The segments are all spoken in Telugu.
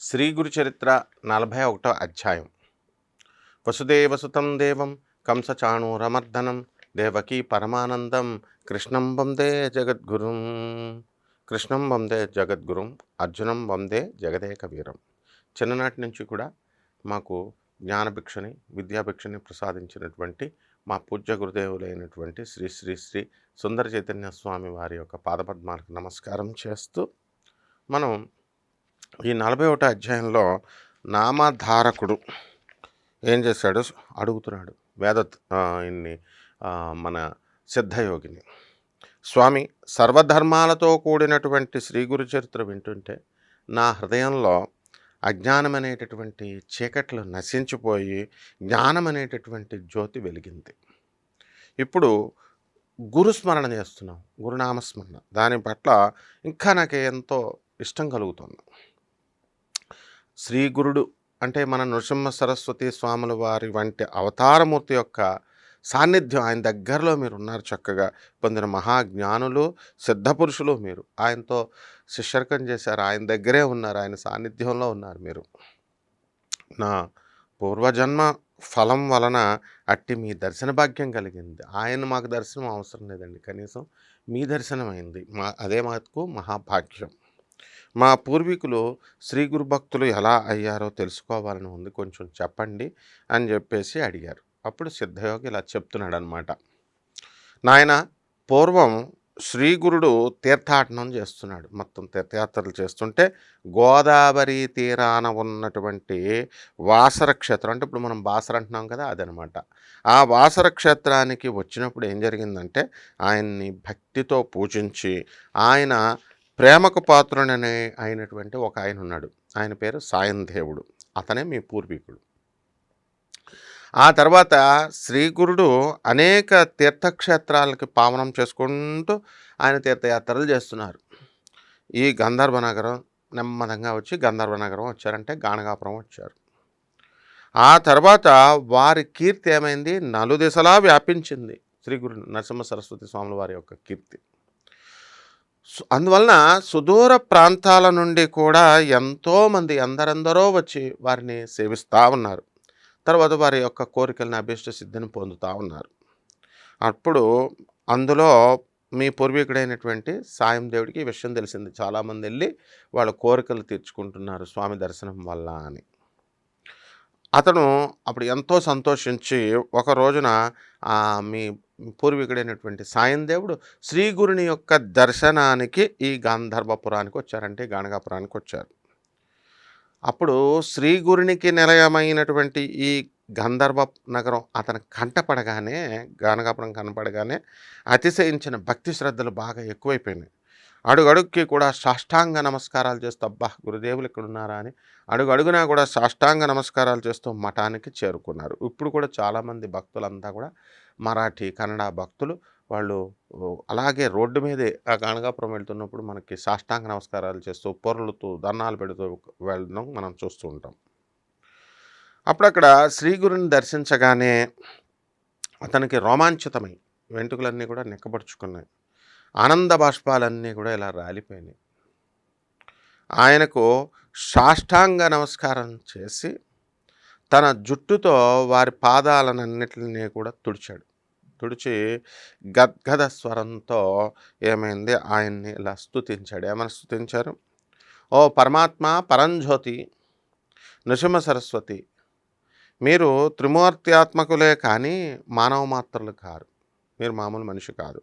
శ్రీ గురు చరిత్ర 41వ అధ్యాయం. వసుదేవసుతం దేవం కంసచాణూరమర్దనం దేవకీ పరమానందం కృష్ణం వందే జగద్గురుం అర్జునం వందే జగదేక వీరం. చిన్ననాటి నుంచి కూడా మాకు జ్ఞానభిక్షని విద్యాభిక్షని ప్రసాదించినటువంటి మా పూజ్య గురుదేవులైనటువంటి శ్రీ శ్రీ శ్రీ సుందర చైతన్య స్వామి వారి యొక్క పాదపద్మాలకు నమస్కారం చేస్తూ మనం ఈ 41వ అధ్యాయంలో నామధారకుడు ఏం చేశాడు అడుగుతున్నాడు ఇన్ని మన సిద్ధయోగిని. స్వామి, సర్వధర్మాలతో కూడినటువంటి శ్రీ గురు చరిత్ర వింటుంటే నా హృదయంలో అజ్ఞానం అనేటటువంటి చీకట్లు నశించిపోయి జ్ఞానం అనేటటువంటి జ్యోతి వెలిగింది. ఇప్పుడు గురుస్మరణ చేస్తున్నాం, గురునామస్మరణ. దాని పట్ల ఇంకా నాకు ఎంతో ఇష్టం కలుగుతుంది. శ్రీ గురుడు అంటే మన నృసింహ సరస్వతి స్వాముల వారి వంటి అవతారమూర్తి యొక్క సాన్నిధ్యం, ఆయన దగ్గరలో మీరు ఉన్నారు. చక్కగా పొందిన మహాజ్ఞానులు సిద్ధపురుషులు మీరు. ఆయనతో శిష్యర్కం చేశారు, ఆయన దగ్గరే ఉన్నారు, ఆయన సాన్నిధ్యంలో ఉన్నారు మీరు. నా పూర్వజన్మ ఫలం వలన అట్టి మీ దర్శన భాగ్యం కలిగింది. ఆయన మాకు దర్శనం అవసరం లేదండి, కనీసం మీ దర్శనం అయింది. అదే మాకు మహాభాగ్యం. మా పూర్వీకులు శ్రీ గురు భక్తులు ఎలా అయ్యారో తెలుసుకోవాలని ఉంది, కొంచెం చెప్పండి అని చెప్పేసి అడిగారు. అప్పుడు సిద్ధయోగి ఇలా చెప్తున్నాడు అనమాట. నాయన, పూర్వం శ్రీ గురుడు తీర్థాటనం చేస్తున్నాడు. మొత్తం తీర్థయాత్రలు చేస్తుంటే గోదావరి తీరాన ఉన్నటువంటి వాసర క్షేత్రం, అంటే ఇప్పుడు మనం బాసర అంటున్నాం కదా, అదనమాట. ఆ వాసర క్షేత్రానికి వచ్చినప్పుడు ఏం జరిగిందంటే ఆయన్ని భక్తితో పూజించి ఆయన ప్రేమకు పాత్రుడనే అయినటువంటి ఒక ఆయన ఉన్నాడు. ఆయన పేరు సాయందేవుడు. అతనే మీ పూర్వీకుడు. ఆ తర్వాత శ్రీగురుడు అనేక తీర్థక్షేత్రాలకి పావనం చేసుకుంటూ ఆయన తీర్థయాత్రలు చేస్తున్నారు. ఈ గంధర్వ నగరం నెమ్మదంగా వచ్చి గంధర్వ నగరం వచ్చారంటే గాణగాపురం వచ్చారు. ఆ తర్వాత వారి కీర్తి ఏమైంది, నలుదిశలా వ్యాపించింది. శ్రీ గురు నరసింహ సరస్వతి స్వాముల వారి యొక్క కీర్తి. అందువలన సుదూర ప్రాంతాల నుండి కూడా ఎంతోమంది అందరందరో వచ్చి వారిని సేవిస్తూ ఉన్నారు. తర్వాత వారి యొక్క కోరికలను అభీష్ట సిద్ధిని పొందుతూ ఉన్నారు. అప్పుడు అందులో మీ పూర్వీకుడైనటువంటి సాయం దేవుడికి ఈ విషయం తెలిసింది. చాలామంది వెళ్ళి వాళ్ళ కోరికలు తీర్చుకుంటున్నారు స్వామి దర్శనం వల్ల అని. అతను అప్పుడు ఎంతో సంతోషించి ఒక రోజున మీ పూర్వీకుడైనటువంటి సాయం దేవుడు శ్రీ గురుని యొక్క దర్శనానికి ఈ గాంధర్వపురానికి వచ్చారంటే గాణగాపురానికి వచ్చారు. అప్పుడు శ్రీ గురునికి నిలయమైనటువంటి ఈ గంధర్వ నగరం అతను కంటపడగానే, గాణగాపురం కనపడగానే అతిశయించిన భక్తి శ్రద్ధలు బాగా ఎక్కువైపోయినాయి. అడుగడుక్కి కూడా సాష్టాంగ నమస్కారాలు చేస్తూ, అబ్బా గురుదేవులు ఇక్కడ ఉన్నారా అని అడుగడుగునా కూడా సాష్టాంగ నమస్కారాలు చేస్తూ మఠానికి చేరుకున్నారు. ఇప్పుడు కూడా చాలామంది భక్తులంతా కూడా మరాఠీ కన్నడ భక్తులు వాళ్ళు అలాగే రోడ్డు మీదే ఆ గాణగాపురం వెళ్తున్నప్పుడు మనకి సాష్టాంగ నమస్కారాలు చేస్తూ పొర్లుతూ దండాలు పెడుతూ వెళ్ళడం మనం చూస్తూ ఉంటాం. అప్పుడక్కడ శ్రీ గురుని దర్శించగానే అతనికి రోమాంచితమై వెంట్రుకలన్నీ కూడా నిక్కబడుచుకున్నాయి. ఆనంద బాష్పాలన్నీ కూడా ఇలా రాలిపోయినాయి. ఆయనకు సాష్టాంగ నమస్కారం చేసి తన జుట్టుతో వారి పాదాలన్నిటిని కూడా తుడిచి గద్గద స్వరంతో ఏమైంది, ఆయన్ని ఇలా స్తుతించాడు. ఏమైనా స్తుతించారు? ఓ పరమాత్మ, పరంజ్యోతి, నృసింహ సరస్వతి, మీరు త్రిమూర్త్యాత్మకులే కానీ మానవ మాత్రలు కారు. మీరు మామూలు మనిషి కాదు.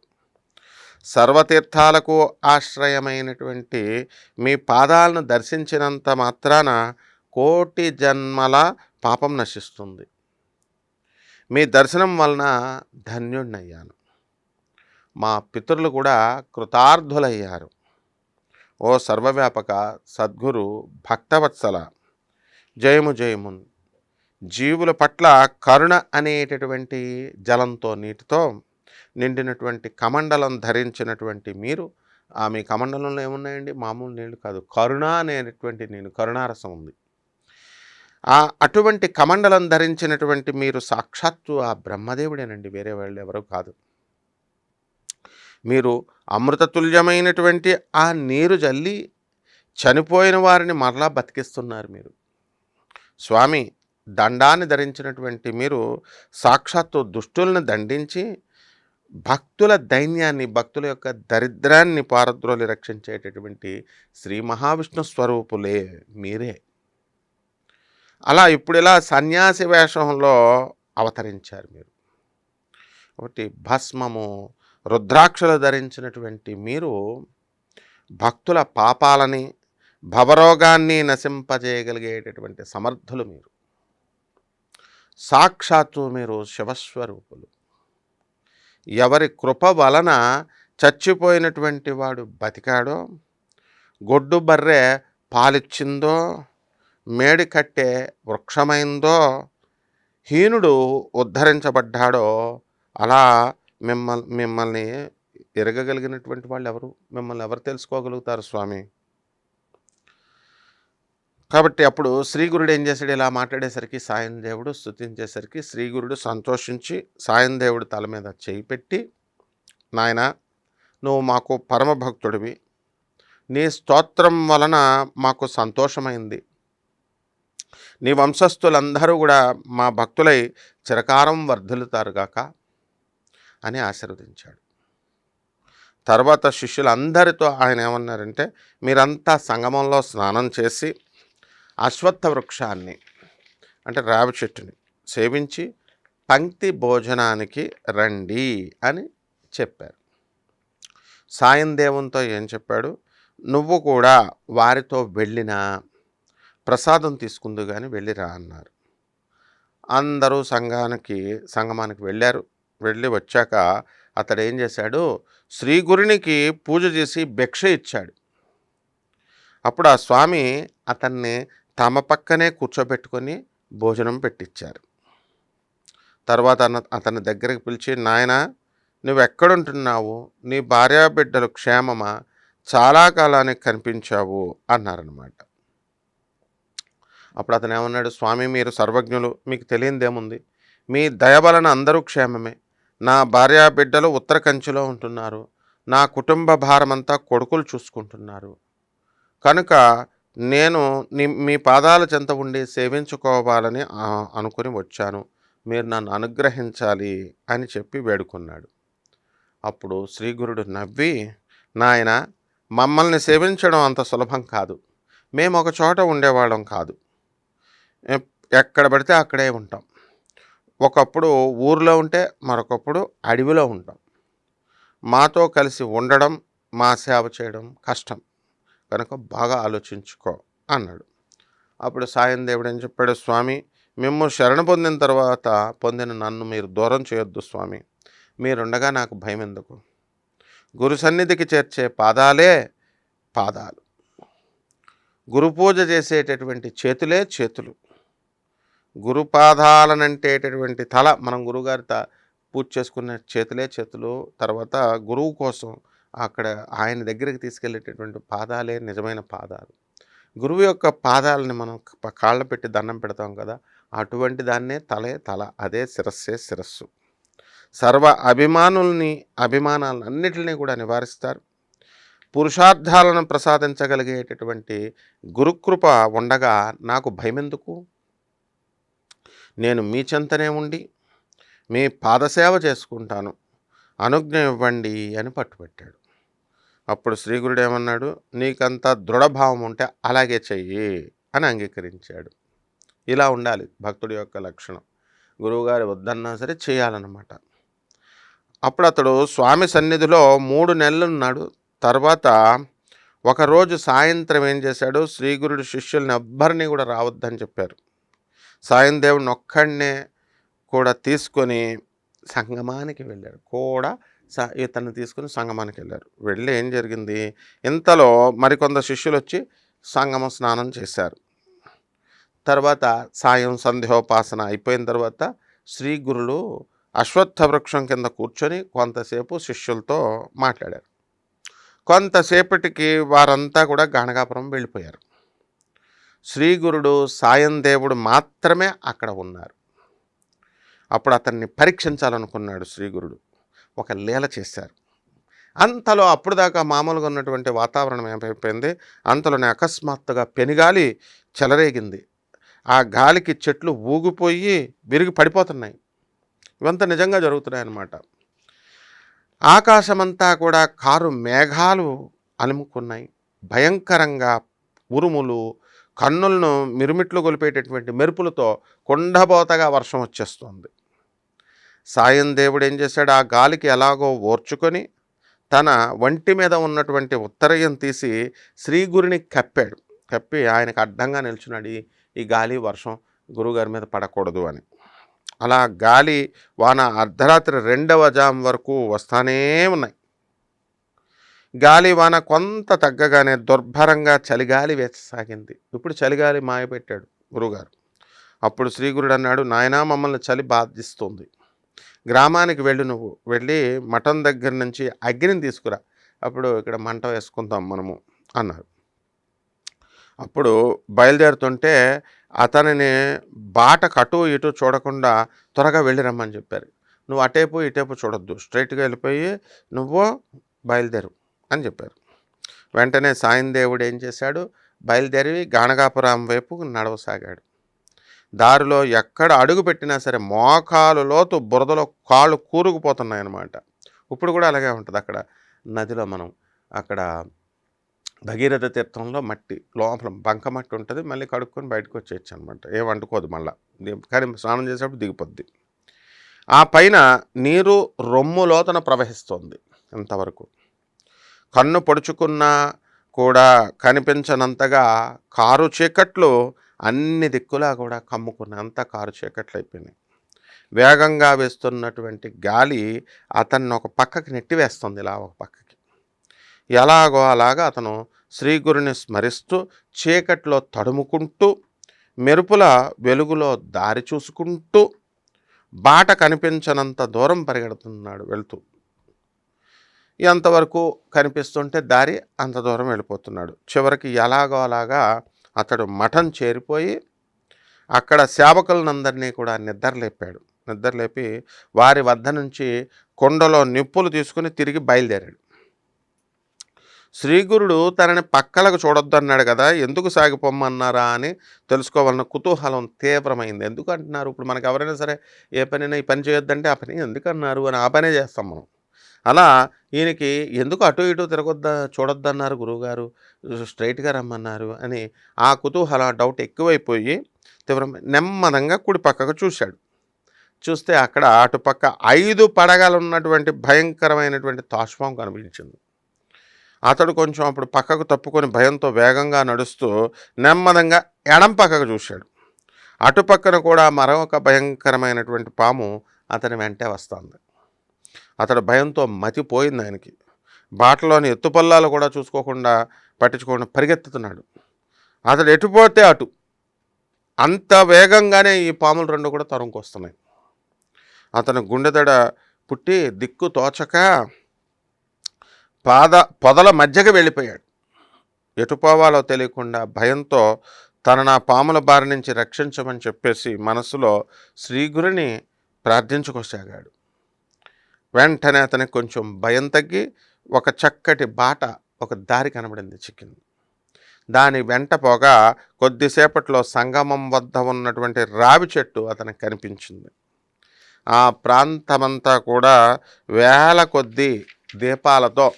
సర్వతీర్థాలకు ఆశ్రయమైనటువంటి మీ పాదాలను దర్శించినంత మాత్రాన కోటి జన్మల పాపం నశిస్తుంది. మీ దర్శనం వలన ధన్యుణ్ణయ్యాను. మా పితరులు కూడా కృతార్థులయ్యారు. ఓ సర్వవ్యాపక సద్గురు భక్తవత్సల, జయము జయమున్. జీవుల పట్ల కరుణ అనేటటువంటి జలంతో, నీటితో నిండినటువంటి కమండలం ధరించినటువంటి మీరు, మీ కమండలంలో ఏమున్నాయండి? మామూలు నీళ్ళు కాదు, కరుణ అనేటువంటి నేను కరుణారసం ఉంది. అటువంటి కమండలం ధరించినటువంటి మీరు సాక్షాత్తు ఆ బ్రహ్మదేవుడేనండి, వేరే వాళ్ళు ఎవరో కాదు. మీరు అమృతతుల్యమైనటువంటి ఆ నీరు జల్లి చనిపోయిన వారిని మరలా బతికిస్తున్నారు మీరు. స్వామి, దండాన్ని ధరించినటువంటి మీరు సాక్షాత్తు దుష్టుల్ని దండించి భక్తుల దైన్యాన్ని, భక్తుల యొక్క దరిద్రాన్ని పారద్రోలి రక్షించేటటువంటి శ్రీ మహావిష్ణు స్వరూపులే మీరే. అలా ఇప్పుడు ఇలా సన్యాసి వేషంలో అవతరించారు మీరు. కాబట్టి భస్మము, రుద్రాక్షలు ధరించినటువంటి మీరు భక్తుల పాపాలని, భవరోగాన్ని నశింపజేయగలిగేటటువంటి సమర్థులు మీరు. సాక్షాత్తు మీరు శివస్వరూపులు. ఎవరి కృప వలన చచ్చిపోయినటువంటి వాడు బతికాడో, గొడ్డు బర్రె పాలిచ్చిందో, మేడి కట్టె వృక్షమైందో, హీనుడు ఉద్ధరించబడ్డాడో, అలా మిమ్మల్ని ఎరగగలిగినటువంటి వాళ్ళు ఎవరు? మిమ్మల్ని ఎవరు తెలుసుకోగలుగుతారు స్వామి? కాబట్టి అప్పుడు శ్రీగురుడు ఏం చేశాడు? ఇలా మాట్లాడేసరికి సాయం దేవుడు స్తుతించేసరికి శ్రీగురుడు సంతోషించి సాయం దేవుడు తల మీద చేయి పెట్టి, నాయన, నువ్వు మాకు పరమభక్తుడివి, నీ స్తోత్రం వలన మాకు సంతోషమైంది, నీ వంశస్థులందరూ కూడా మా భక్తులై చిరకాలం వర్ధిల్లుతారుగాక అని ఆశీర్వదించాడు. తర్వాత శిష్యులందరితో ఆయన ఏమన్నారంటే, మీరంతా సంగమంలో స్నానం చేసి అశ్వత్థ వృక్షాన్ని అంటే రావి చెట్టుని సేవించి పంక్తి భోజనానికి రండి అని చెప్పారు. సాయం దేవునితో ఏం చెప్పాడు? నువ్వు కూడా వారితో వెళ్ళినా ప్రసాదం తీసుకుందు కానీ వెళ్ళిరా అన్నారు. అందరూ సంగమానికి వెళ్ళారు. వెళ్ళి వచ్చాక అతడు ఏం చేశాడు? శ్రీగురునికి పూజ చేసి భిక్ష ఇచ్చాడు. అప్పుడు ఆ స్వామి అతన్ని తమ పక్కనే కూర్చోబెట్టుకొని భోజనం పెట్టించారు. తర్వాత అతని దగ్గరికి పిలిచి, నాయన, నువ్వెక్కడుంటున్నావు? నీ భార్యాబిడ్డలు క్షేమమా? చాలా కాలానికి కనిపించావు అన్నారనమాట. అప్పుడు అతను ఏమన్నాడు? స్వామి, మీరు సర్వజ్ఞులు, మీకు తెలియనిదేముంది? మీ దయ వలన అందరూ క్షేమమే. నా భార్యాబిడ్డలు ఉత్తర కంచిలో ఉంటున్నారు. నా కుటుంబ భారమంతా కొడుకులు చూసుకుంటున్నారు. కనుక నేను మీ పాదాల చెంత ఉండి సేవించుకోవాలని అనుకుని వచ్చాను. మీరు నన్ను అనుగ్రహించాలి అని చెప్పి వేడుకున్నాడు. అప్పుడు శ్రీగురుడు నవ్వి, నాయన, మమ్మల్ని సేవించడం అంత సులభం కాదు. మేము ఒక చోట ఉండేవాళ్ళం కాదు. ఎక్కడ పడితే అక్కడే ఉంటాం. ఒకప్పుడు ఊర్లో ఉంటే మరొకప్పుడు అడవిలో ఉంటాం. మాతో కలిసి ఉండడం, మా సేవ చేయడం కష్టం. కనుక బాగా ఆలోచించుకో అన్నాడు. అప్పుడు సాయం దేవుడు ఏం చెప్పాడు? స్వామి, మేము శరణ పొందిన తర్వాత పొందిన నన్ను మీరు దూరం చేయొద్దు స్వామి. మీరుండగా నాకు భయం ఎందుకు? గురు సన్నిధికి చేర్చే పాదాలే పాదాలు, గురు పూజ చేసేటటువంటి చేతులే చేతులు, గురుపాదాలనంటేటటువంటి తల, మనం గురువుగారి పూజ చేసుకునే చేతులే చేతులు. తర్వాత గురువు కోసం అక్కడ ఆయన దగ్గరికి తీసుకెళ్ళేటటువంటి పాదాలే నిజమైన పాదాలు. గురువు యొక్క పాదాలని మనం కాళ్ళ పెట్టి దండం పెడతాం కదా, అటువంటి దాన్నే తలే తల, అదే శిరస్సే శిరస్సు. సర్వ అభిమానాలను అన్నిటినీ కూడా నివారిస్తారు. పురుషార్థాలను ప్రసాదించగలిగేటటువంటి గురుకృప ఉండగా నాకు భయమెందుకు? నేను మీ చెంతనే ఉండి మీ పాదసేవ చేసుకుంటాను, అనుజ్ఞ ఇవ్వండి అని పట్టుబట్టాడు. అప్పుడు శ్రీగురుడు ఏమన్నాడు? నీకంత దృఢభావం ఉంటే అలాగే చెయ్యి అని అంగీకరించాడు. ఇలా ఉండాలి భక్తుడి యొక్క లక్షణం. గురువుగారు వద్దన్నా సరే చేయాలన్నమాట. అప్పుడు అతడు స్వామి సన్నిధిలో 3 నెలలు ఉన్నాడు. తర్వాత ఒకరోజు సాయంత్రం ఏం చేశాడు? శ్రీగురుడు శిష్యుల్ని ఎవ్వరిని కూడా రావద్దని చెప్పారు. సాయం దేవుడిని ఒక్కడనే కూడా తీసుకొని సంగమానికి వెళ్ళారు. ఇతన్ని తీసుకుని సంగమానికి వెళ్ళారు. వెళ్ళి ఏం జరిగింది? ఇంతలో మరికొందరు శిష్యులు వచ్చి సంగమ స్నానం చేశారు. తర్వాత సంధ్యోపాసన అయిపోయిన తర్వాత శ్రీగురులు అశ్వత్థ వృక్షం కింద కూర్చొని కొంతసేపు శిష్యులతో మాట్లాడారు. కొంతసేపటికి వారంతా కూడా గాణగాపురం వెళ్ళిపోయారు. శ్రీగురుడు సాయం దేవుడు మాత్రమే అక్కడ ఉన్నారు. అప్పుడు అతన్ని పరీక్షించాలనుకున్నాడు శ్రీగురుడు. ఒక లీల చేశారు. అంతలో అప్పటిదాకా మామూలుగా ఉన్నటువంటి వాతావరణం ఏమైపోయింది, అంతలోనే అకస్మాత్తుగా పెనుగాలి చెలరేగింది. ఆ గాలికి చెట్లు ఊగిపోయి విరిగి పడిపోతున్నాయి. ఇవంతా నిజంగా జరుగుతున్నాయన్నమాట. ఆకాశమంతా కూడా కారు మేఘాలు అలుముకున్నాయి. భయంకరంగా ఉరుములు, కన్నులను మిరుమిట్లు గొలిపేటటువంటి మెరుపులతో కుండబోతగా వర్షం వచ్చేస్తుంది. సాయం దేవుడు ఏం చేశాడు, ఆ గాలికి ఎలాగో ఓర్చుకొని తన ఒంటి మీద ఉన్నటువంటి ఉత్తరయం తీసి శ్రీగురిని కప్పాడు. కప్పి ఆయనకు అడ్డంగా నిల్చున్నాడు. ఈ గాలి వర్షం గురువుగారి మీద పడకూడదు అని. అలా గాలి వాన అర్ధరాత్రి 2వ జాము వరకు వస్తానే ఉన్నాయి. గాలి వాన కొంత తగ్గగానే దుర్భరంగా చలిగాలి వేససాగింది. ఇప్పుడు చలిగాలి మాయపెట్టాడు గురువుగారు. అప్పుడు శ్రీగురుడు అన్నాడు, నాయనా మమ్మల్ని చలి బాధిస్తుంది, గ్రామానికి వెళ్ళి నువ్వు వెళ్ళి మఠం దగ్గర నుంచి అగ్నిని తీసుకురా, అప్పుడు ఇక్కడ మంట వేసుకుందాం మనము అన్నారు. అప్పుడు బయలుదేరుతుంటే అతనిని బాటకు అటు ఇటు చూడకుండా త్వరగా వెళ్ళి రమ్మని చెప్పారు. నువ్వు అటేపు ఇటేపు చూడొద్దు, స్ట్రైట్గా వెళ్ళిపోయి నువ్వు బయలుదేరు అని చెప్పారు. వెంటనే సాయం దేవుడు ఏం చేశాడు, బయలుదేరి గాణగాపురం వైపు నడవసాగాడు. దారిలో ఎక్కడ అడుగు పెట్టినా సరే మోకాలు లోతు బురదలో కాళ్ళు కూరుకుపోతున్నాయన్నమాట. ఇప్పుడు కూడా అలాగే ఉంటుంది. అక్కడ నదిలో మనం అక్కడ భగీరథ తీర్థంలో మట్టి లోపల బంక మట్టి ఉంటుంది, మళ్ళీ కడుక్కొని బయటకు వచ్చేయచ్చు అనమాట. ఏం అంటుకోదు మళ్ళీ, కానీ స్నానం చేసేటప్పుడు దిగిపోద్ది. ఆ పైన నీరు రొమ్ము లోతన ప్రవహిస్తోంది. ఇంతవరకు కన్ను పొడుచుకున్నా కూడా కనిపించనంతగా కారు చీకట్లు అన్ని దిక్కులా కూడా కమ్ముకున్నాయి. అంతా కారు చీకట్లు అయిపోయినాయి. వేగంగా వేస్తున్నటువంటి గాలి అతన్ని ఒక పక్కకి నెట్టివేస్తుంది, ఇలా ఒక పక్కకి. ఎలాగో అలాగా అతను శ్రీగురుని స్మరిస్తూ చీకట్లో తడుముకుంటూ మెరుపుల వెలుగులో దారి చూసుకుంటూ బాట కనిపించనంత దూరం పరిగెడుతున్నాడు వెళ్తూ. ఎంతవరకు కనిపిస్తుంటే దారి అంత దూరం వెళ్ళిపోతున్నాడు. చివరికి ఎలాగో అలాగా అతడు మఠం చేరిపోయి అక్కడ సేవకులందరినీ కూడా నిద్రలేపాడు. నిద్రలేపి వారి వద్ద నుంచి కొండలో నిప్పులు తీసుకుని తిరిగి బయలుదేరాడు. శ్రీగురుడు తనని పక్కలకు చూడొద్దన్నాడు కదా, ఎందుకు సాగిపోమ్మన్నారా అని తెలుసుకోవాలన్న కుతూహలం తీవ్రమైంది. ఎందుకు అంటున్నారు, ఇప్పుడు మనకు ఎవరైనా సరే ఏ పనైనా ఈ పని చేయొద్దంటే ఆ పని ఎందుకన్నారు అని ఆ పనే చేస్తాం మనం. అలా ఈయనకి ఎందుకు అటు ఇటు చూడొద్దన్నారు గురువుగారు, స్ట్రైట్గా రమ్మన్నారు అని ఆ కుతూహలం డౌట్ ఎక్కువైపోయి నెమ్మదంగా కుడి పక్కకు చూశాడు. చూస్తే అక్కడ అటుపక్క 5 పడగలు ఉన్నటువంటి భయంకరమైనటువంటి తాష్పాం కనిపించింది. అతడు కొంచెం అప్పుడు పక్కకు తప్పుకొని భయంతో వేగంగా నడుస్తూ నెమ్మదంగా ఎడం పక్కకు చూశాడు. అటుపక్కన కూడా మరొక భయంకరమైనటువంటి పాము అతని వెంటే వస్తుంది. అతడు భయంతో మతిపోయింది ఆయనకి. బాటలోని ఎత్తుపల్లాలు కూడా చూసుకోకుండా పట్టించుకోకుండా పరిగెత్తుతున్నాడు. అతడు ఎటుపోతే అటు అంత వేగంగానే ఈ పాములు 2 కూడా తరుముకొస్తున్నాయి. అతను గుండెదడ పుట్టి దిక్కు తోచక పొదల మధ్యకి వెళ్ళిపోయాడు. ఎటుపోవాలో తెలియకుండా భయంతో తనను ఆ పాముల బారి నుంచి రక్షించమని చెప్పేసి మనసులో శ్రీగురుని ప్రార్థించుకోసాగాడు. వెంటనే అతనికి కొంచెం భయం తగ్గి ఒక చక్కటి బాట, ఒక దారి కనబడింది, చిక్కింది. దాని వెంట పోగా కొద్దిసేపట్లో సంగమం వద్ద ఉన్నటువంటి రావి చెట్టు అతనికి కనిపించింది. ఆ ప్రాంతమంతా కూడా వేల కొద్దీ దీపాలతో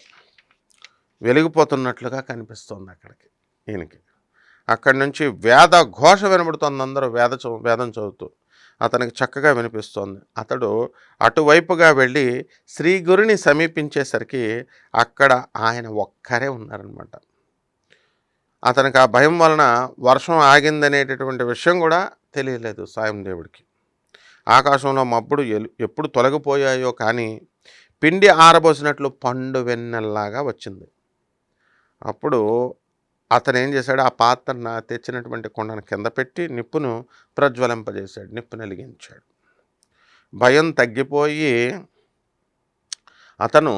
వెలిగిపోతున్నట్లుగా కనిపిస్తోంది ఈయనకి. అక్కడి నుంచి వేద ఘోష వినబడుతోంది. అందరూ వేదం చదువుతూ అతనికి చక్కగా వినిపిస్తోంది. అతడు అటువైపుగా వెళ్ళి శ్రీగురుని సమీపించేసరికి అక్కడ ఆయన ఒక్కరే ఉన్నారనమాట. అతనికి ఆ భయం వలన వర్షం ఆగిందనేటటువంటి విషయం కూడా తెలియలేదు సాయం దేవుడికి. ఆకాశంలో మబ్బుడు ఎప్పుడు తొలగిపోయాయో కానీ పిండి ఆరబోసినట్లు పండు వెన్నెల్లాగా వచ్చింది. అప్పుడు అతను ఏం చేశాడు, ఆ పాత్రను తెచ్చినటువంటి కొండను కింద పెట్టి నిప్పును ప్రజ్వలింపజేశాడు, నిప్పును వెలిగించాడు. భయం తగ్గిపోయి అతను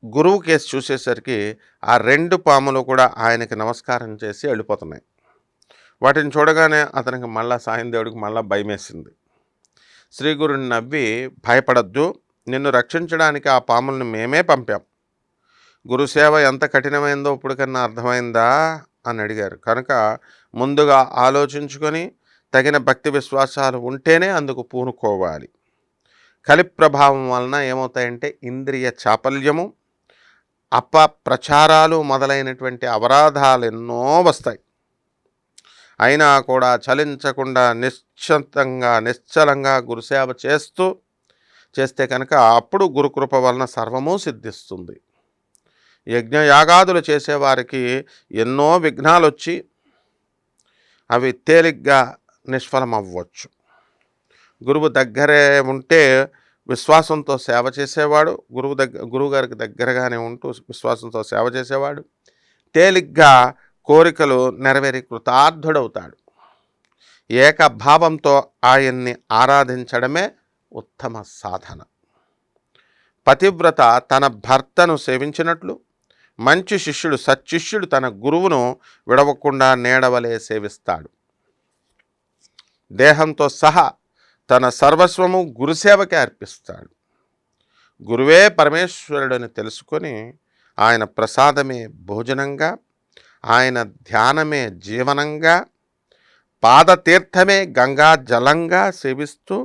గురువు కేసు చూసేసరికి ఆ 2 పాములు కూడా ఆయనకి నమస్కారం చేసి వెళ్ళిపోతున్నాయి. వాటిని చూడగానే అతనికి మళ్ళా సాయం దేవుడికి మళ్ళా భయమేసింది. శ్రీ గురుని నవ్వి, భయపడద్దు, నిన్ను రక్షించడానికి ఆ పాములను మేమే పంపాం, గురుసేవ ఎంత కఠినమైందో ఇప్పటికన్నా అర్థమైందా అని అడిగారు. కనుక ముందుగా ఆలోచించుకొని తగిన భక్తి విశ్వాసాలు ఉంటేనే అందుకు పూనుకోవాలి. కలి ప్రభావం వలన ఏమవుతాయంటే ఇంద్రియ చాపల్యము, అపప్రచారాలు మొదలైనటువంటి అపరాధాలు ఎన్నో వస్తాయి. అయినా కూడా చలించకుండా నిశ్చలంగా గురుసేవ చేస్తే కనుక అప్పుడు గురుకృప వలన సర్వము సిద్ధిస్తుంది. యజ్ఞయాగాదులు చేసేవారికి ఎన్నో విఘ్నాలు వచ్చి అవి తేలిగ్గా నిష్ఫలమవ్వచ్చు. గురువు దగ్గరే ఉంటే విశ్వాసంతో సేవ చేసేవాడు, గురువుగారికి దగ్గరగానే ఉంటూ విశ్వాసంతో సేవ చేసేవాడు తేలిగ్గా కోరికలు నెరవేరి కృతార్థుడవుతాడు. ఏకభావంతో ఆయన్ని ఆరాధించడమే ఉత్తమ సాధన. పతివ్రత తన భర్తను సేవించినట్లు మంచి శిష్యుడు సచ్చిష్యుడు తన గురువును విడవకుండా నీడవలే సేవిస్తాడు. దేహంతో సహా తన సర్వస్వము గురుసేవకే అర్పిస్తాడు. గురువే పరమేశ్వరుడని తెలుసుకొని ఆయన ప్రసాదమే భోజనంగా, ఆయన ధ్యానమే జీవనంగా, పాదతీర్థమే గంగా జలంగా సేవిస్తూ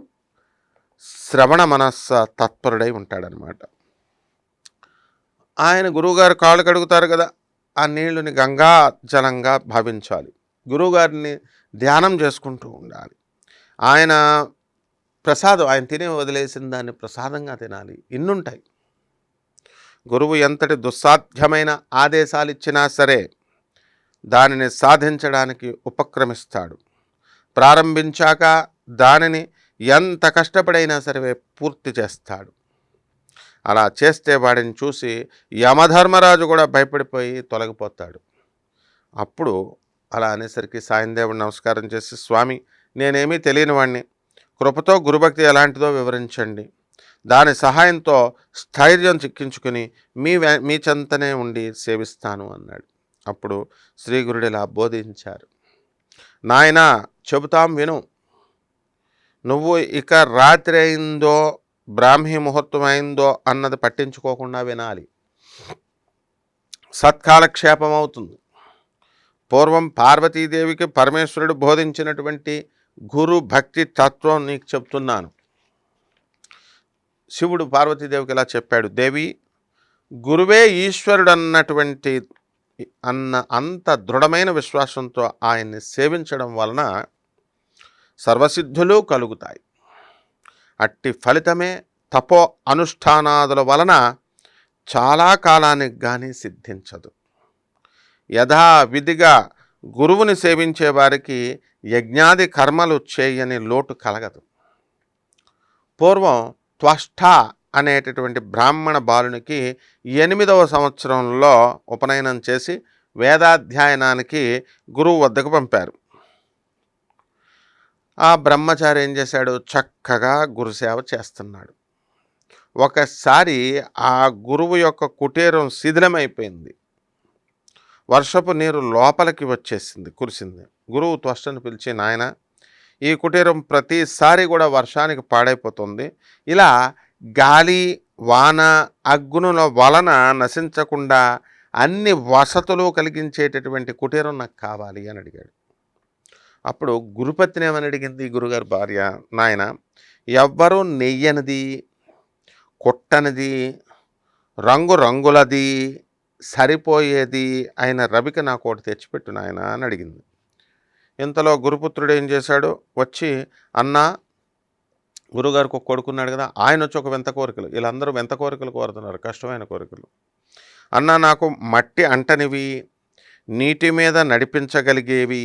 శ్రవణ మనస్స తత్పరుడై ఉంటాడనమాట. ఆయన గురువుగారు కాళ్ళు కడుగుతారు కదా, ఆ నీళ్ళని గంగా జలంగా భావించాలి. గురువుగారిని ధ్యానం చేసుకుంటూ ఉండాలి. ఆయన ప్రసాదం, ఆయన తినే వదిలేసిన దాన్ని ప్రసాదంగా తినాలి. ఇన్నుంటాయి. గురువు ఎంతటి దుస్సాధ్యమైన ఆదేశాలు ఇచ్చినా సరే దానిని సాధించడానికి ఉపక్రమిస్తాడు. ప్రారంభించాక దానిని ఎంత కష్టపడైనా సరే పూర్తి చేస్తాడు. అలా చేస్తే వాడిని చూసి యమధర్మరాజు కూడా భయపడిపోయి తొలగిపోతాడు. అప్పుడు అలా అనేసరికి సాయందేవుడు నమస్కారం చేసి, స్వామి, నేనేమీ తెలియని వాడిని, కృపతో గురుభక్తి ఎలాంటిదో వివరించండి, దాని సహాయంతో స్థైర్యం చిక్కించుకుని మీ చెంతనే ఉండి సేవిస్తాను అన్నాడు. అప్పుడు శ్రీ గురుడిలా బోధించారు. నాయనా, చెబుతాం విను. నువ్వు ఇక రాత్రి అయిందో బ్రాహ్మీ ముహూర్తం అయిందో అన్నది పట్టించుకోకుండా వినాలి. సత్కాలక్షేపం అవుతుంది. పూర్వం పార్వతీదేవికి పరమేశ్వరుడు బోధించినటువంటి గురు భక్తి తత్వం నీకు చెప్తున్నాను. శివుడు పార్వతీదేవికి ఇలా చెప్పాడు, దేవి, గురువే ఈశ్వరుడు అన్నటువంటి అంత దృఢమైన విశ్వాసంతో ఆయన్ని సేవించడం వలన సర్వసిద్ధులు కలుగుతాయి. అట్టి ఫలితమే తపో అనుష్ఠానాదుల వలన చాలా కాలానికి కానీ సిద్ధించదు. యథావిధిగా గురువుని సేవించే వారికి యజ్ఞాది కర్మలు చేయని లోటు కలగదు. పూర్వం త్వష్ట అనేటటువంటి బ్రాహ్మణ బాలునికి 8వ సంవత్సరంలో ఉపనయనం చేసి వేదాధ్యయనానికి గురువు వద్దకు పంపారు. ఆ బ్రహ్మచారి ఏం చేశాడు, చక్కగా గురుసేవ చేస్తున్నాడు. ఒకసారి ఆ గురువు యొక్క కుటీరం శిథిలమైపోయింది. వర్షపు నీరు లోపలికి కురిసింది. గురువు త్వష్టను పిలిచి, నాయన, ఈ కుటీరం ప్రతిసారి కూడా వర్షానికి పాడైపోతుంది. ఇలా గాలి, వాన, అగ్నుల వలన నశించకుండా అన్ని వసతులు కలిగించేటటువంటి కుటీరం నాకు కావాలి అని అడిగాడు. అప్పుడు గురుపత్ని ఏమని అడిగింది గురుగారి భార్య, నాయన, ఎవ్వరూ నెయ్యనిది, కొట్టనిది, రంగులది, సరిపోయేది అయిన రవికి నాకు ఒకటి తెచ్చిపెట్టు నాయన అని అడిగింది. ఇంతలో గురుపుత్రుడు ఏం చేశాడు, వచ్చి, అన్నా, గురుగారికి ఒక కొడుకున్నాడు కదా, ఆయన వచ్చి ఒక వింత కోరికలు, వీళ్ళందరూ వింత కోరికలు కోరుతున్నారు, కష్టమైన కోరికలు. అన్నా, నాకు మట్టి అంటనివి, నీటి మీద నడిపించగలిగేవి,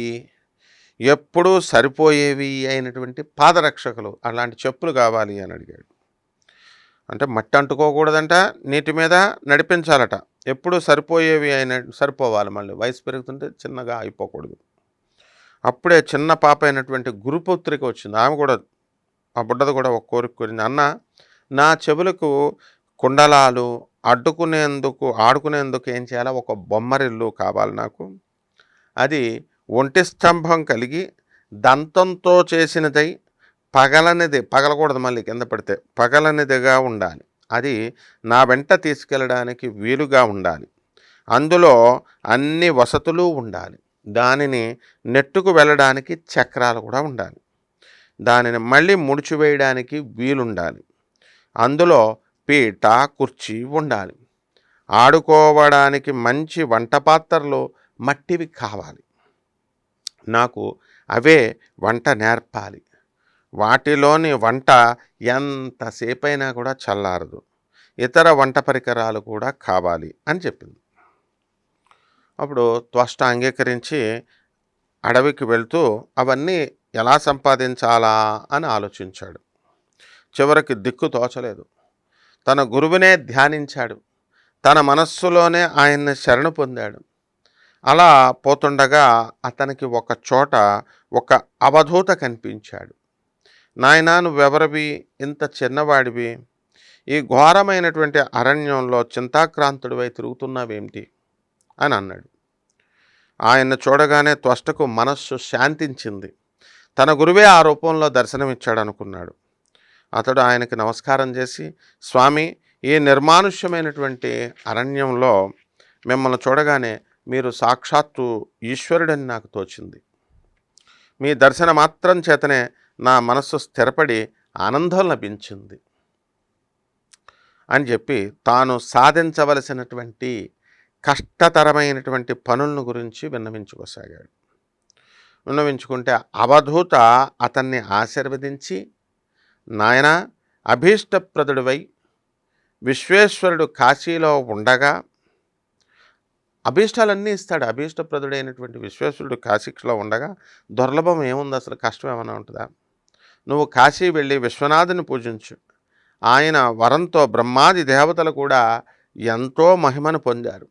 ఎప్పుడూ సరిపోయేవి అయినటువంటి పాదరక్షకులు, అలాంటి చెప్పులు కావాలి అని అడిగాడు. అంటే మట్టి అంటుకోకూడదంట, నీటి మీద నడిపించాలట, ఎప్పుడు సరిపోయేవి సరిపోవాలి, మళ్ళీ వయసు పెరుగుతుంటే చిన్నగా అయిపోకూడదు. అప్పుడే చిన్న పాప అయినటువంటి గురుపుత్రిక వచ్చింది. ఆమె కూడా, ఆ బుడ్డది కూడా ఒక కోరిక కోరింది. అన్న, నా చెవులకు కుండలాలు ఆడుకునేందుకు ఏం చేయాలా, ఒక బొమ్మరిల్లు కావాలి నాకు. అది ఒంటి స్తంభం కలిగి దంతంతో చేసినదై పగలకూడదు, మళ్ళీ కింద పడితే పగలనిదిగా ఉండాలి. అది నా వెంట తీసుకెళ్ళడానికి వీలుగా ఉండాలి. అందులో అన్ని వసతులు ఉండాలి. దానిని నెట్టుకు వెళ్ళడానికి చక్రాలు కూడా ఉండాలి. దానిని మళ్ళీ ముడిచివేయడానికి వీలుండాలి. అందులో పీట, కుర్చీ ఉండాలి. ఆడుకోవడానికి మంచి వంట పాత్రలు మట్టివి కావాలి. నాకు అవే వంట నేర్పాలి. వాటిలోని వంట ఎంతసేపైనా కూడా చల్లారదు. ఇతర వంట పరికరాలు కూడా కావాలి అని చెప్పింది. అప్పుడు త్వష్ట అంగీకరించి అడవికి వెళ్తూ అవన్నీ ఎలా సంపాదించాలా అని ఆలోచించాడు. చివరికి దిక్కు తోచలేదు. తన గురువునే ధ్యానించాడు. తన మనస్సులోనే ఆయన్ని శరణు పొందాడు. అలా పోతుండగా అతనికి ఒక చోట ఒక అవధూత కనిపించాడు. నాయనా, నువ్వెవరివి? ఇంత చిన్నవాడివి ఈ ఘోరమైనటువంటి అరణ్యంలో చింతాక్రాంతుడివై తిరుగుతున్నావేమిటి అని అన్నాడు. ఆయన్ని చూడగానే త్వష్టకు మనస్సు శాంతించింది. తన గురువే ఆ రూపంలో దర్శనమిచ్చాడు అనుకున్నాడు. అతడు ఆయనకి నమస్కారం చేసి, స్వామి, ఈ నిర్మానుష్యమైనటువంటి అరణ్యంలో మిమ్మల్ని చూడగానే మీరు సాక్షాత్తు ఈశ్వరుడని నాకు తోచింది. మీ దర్శన మాత్రం చేతనే నా మనస్సు స్థిరపడి ఆనందం లభించింది అని చెప్పి తాను సాధించవలసినటువంటి కష్టతరమైనటువంటి పనులను గురించి విన్నవించుకోసాగాడు. విన్నవించుకుంటే అవధూత అతన్ని ఆశీర్వదించి, నాయనా, అభీష్టప్రదుడివై విశ్వేశ్వరుడు కాశీలో ఉండగా అభీష్టాలన్నీ ఇస్తాడు. అభీష్టప్రదుడైనటువంటి విశ్వేశ్వరుడు కాశీలో ఉండగా దుర్లభం ఏముంది? అసలు కష్టం ఏమైనా ఉంటుందా? నువ్వు కాశీ వెళ్ళి విశ్వనాథుని పూజించు. ఆయన వరంతో బ్రహ్మాది దేవతలు కూడా ఎంతో మహిమను పొందారు.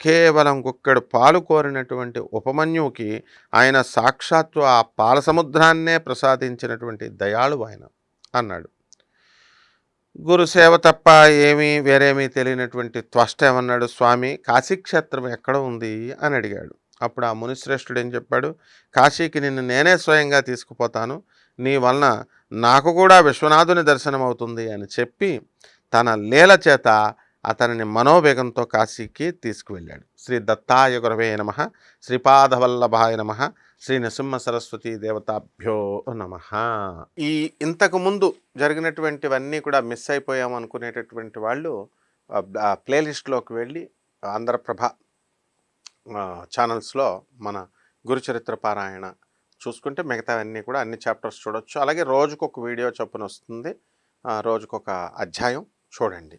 కేవలం గుక్కెడు పాలు కోరినటువంటి ఉపమన్యువుకి ఆయన సాక్షాత్తు ఆ పాల సముద్రాన్నే ప్రసాదించినటువంటి దయాళు ఆయన అన్నాడు. గురుసేవ తప్ప వేరేమీ తెలియనటువంటి త్వష్ట ఏమన్నాడు, స్వామి, కాశీక్షేత్రం ఎక్కడ ఉంది అని అడిగాడు. అప్పుడు ఆ మునిశ్రేష్ఠుడు ఏం చెప్పాడు, కాశీకి నిన్ను నేనే స్వయంగా తీసుకుపోతాను, నీ వలన నాకు కూడా విశ్వనాథుని దర్శనం అవుతుంది అని చెప్పి తన లీల చేత అతనిని మనోవేగంతో కాశీకి తీసుకువెళ్ళాడు. శ్రీ దత్తాయ గురవే నమః, శ్రీపాదవల్లభాయ నమః, శ్రీ నృసింహ సరస్వతీ దేవతాభ్యో నమః. ఇంతకుముందు జరిగినటువంటివన్నీ కూడా మిస్ అయిపోయాము అనుకునేటటువంటి వాళ్ళు ప్లేలిస్ట్లోకి వెళ్ళి ఆంధ్రప్రభ ఛానల్స్లో మన గురుచరిత్ర పారాయణ చూసుకుంటే మిగతావన్నీ కూడా అన్ని చాప్టర్స్ చూడొచ్చు. అలాగే రోజుకొక వీడియో చొప్పున వస్తుంది, రోజుకొక అధ్యాయం చూడండి.